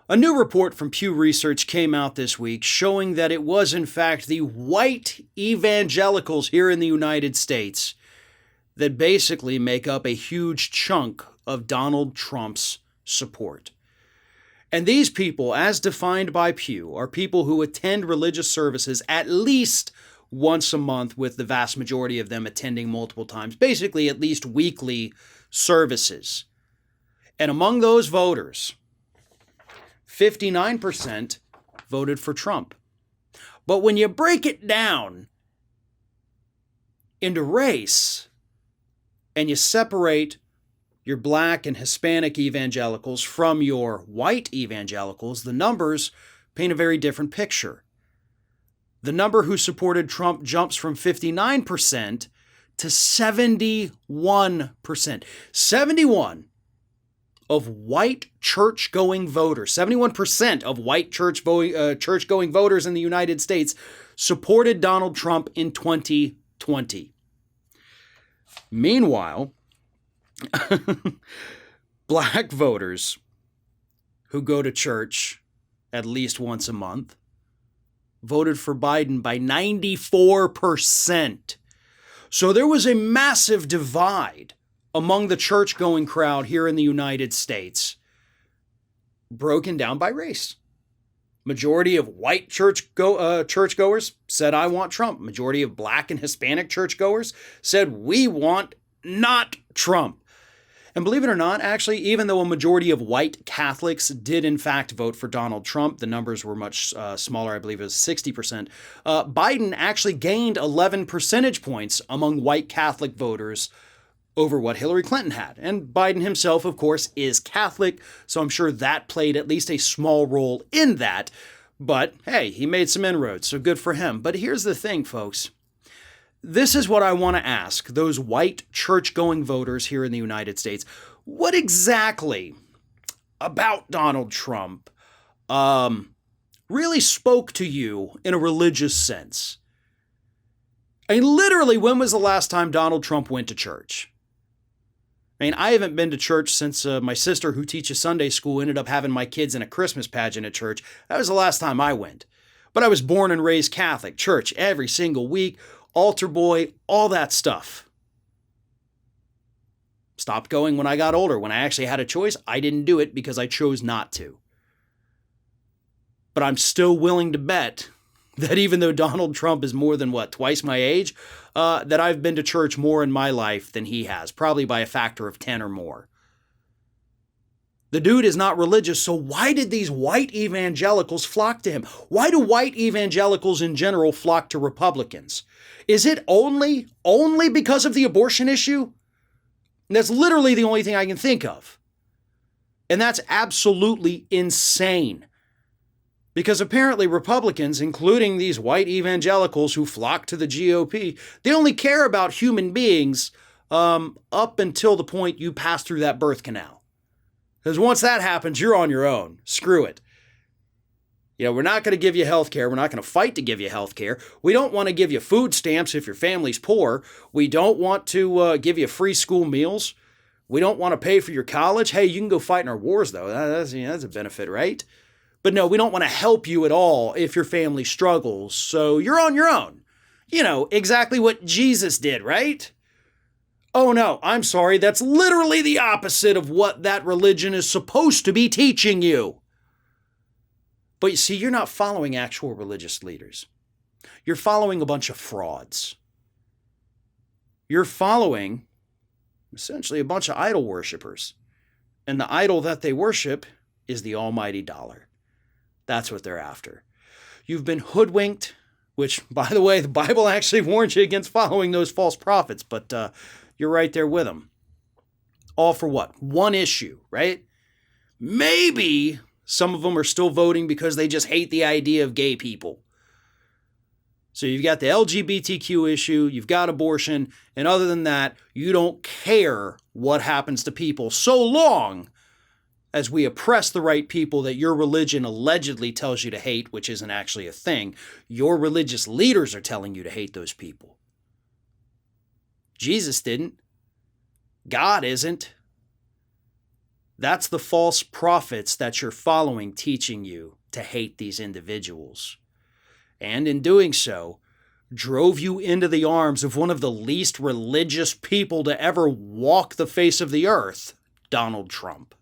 A new report from Pew Research came out this week showing that it was, in fact, the white evangelicals here in the United States that basically make up a huge chunk of Donald Trump's support. And these people, as defined by Pew, are people who attend religious services at least once a month, with the vast majority of them attending multiple times, basically at least weekly services. And among those voters, 59% voted for Trump. But when you break it down into race and you separate your black and Hispanic evangelicals from your white evangelicals, the numbers paint a very different picture. The number who supported Trump jumps from 59% to 71%. 71 of white church-going voters, 71% of white church-going voters in the United States supported Donald Trump in 2020. Meanwhile, black voters who go to church at least once a month voted for Biden by 94%. So there was a massive divide among the church-going crowd here in the United States, broken down by race. Majority of white churchgoers said, I want Trump. Majority of black and Hispanic churchgoers said, we want not Trump. And believe it or not, actually, even though a majority of white Catholics did in fact vote for Donald Trump, the numbers were much smaller, I believe it was 60%, Biden actually gained 11 percentage points among white Catholic voters over what Hillary Clinton had. And Biden himself, of course, is Catholic, so I'm sure that played at least a small role in that. But hey, he made some inroads, so good for him. But here's the thing, folks. This is what I want to ask those white church-going voters here in the United States. What exactly about Donald Trump really spoke to you in a religious sense? I mean, literally, when was the last time Donald Trump went to church? I mean, I haven't been to church since my sister, who teaches Sunday school, ended up having my kids in a Christmas pageant at church. That was the last time I went. But I was born and raised Catholic, church every single week, altar boy, all that stuff. Stopped going when I got older. When I actually had a choice, I didn't do it because I chose not to. But I'm still willing to bet that even though Donald Trump is more than, twice my age, that I've been to church more in my life than he has, probably by a factor of 10 or more. The dude is not religious, so why did these white evangelicals flock to him? Why do white evangelicals in general flock to Republicans? Is it only because of the abortion issue? That's literally the only thing I can think of. And that's absolutely insane. Because apparently Republicans, including these white evangelicals who flock to the GOP, they only care about human beings up until the point you pass through that birth canal. Because once that happens, you're on your own. Screw it. We're not going to give you health care. We're not going to fight to give you health care. We don't want to give you food stamps if your family's poor. We don't want to give you free school meals. We don't want to pay for your college. Hey, you can go fight in our wars, though. That's a benefit, right? But no, we don't want to help you at all if your family struggles. So you're on your own. Exactly what Jesus did, right? Oh no, I'm sorry. That's literally the opposite of what that religion is supposed to be teaching you. But you see, you're not following actual religious leaders. You're following a bunch of frauds. You're following essentially a bunch of idol worshipers. And the idol that they worship is the almighty dollar. That's what they're after. You've been hoodwinked, which, by the way, the Bible actually warns you against following those false prophets, but you're right there with them. All for what? One issue, right? Maybe some of them are still voting because they just hate the idea of gay people. So you've got the LGBTQ issue, you've got abortion, and other than that, you don't care what happens to people so long as we oppress the right people that your religion allegedly tells you to hate, which isn't actually a thing. Your religious leaders are telling you to hate those people. Jesus didn't. God isn't. That's the false prophets that you're following teaching you to hate these individuals. And in doing so, drove you into the arms of one of the least religious people to ever walk the face of the earth, Donald Trump.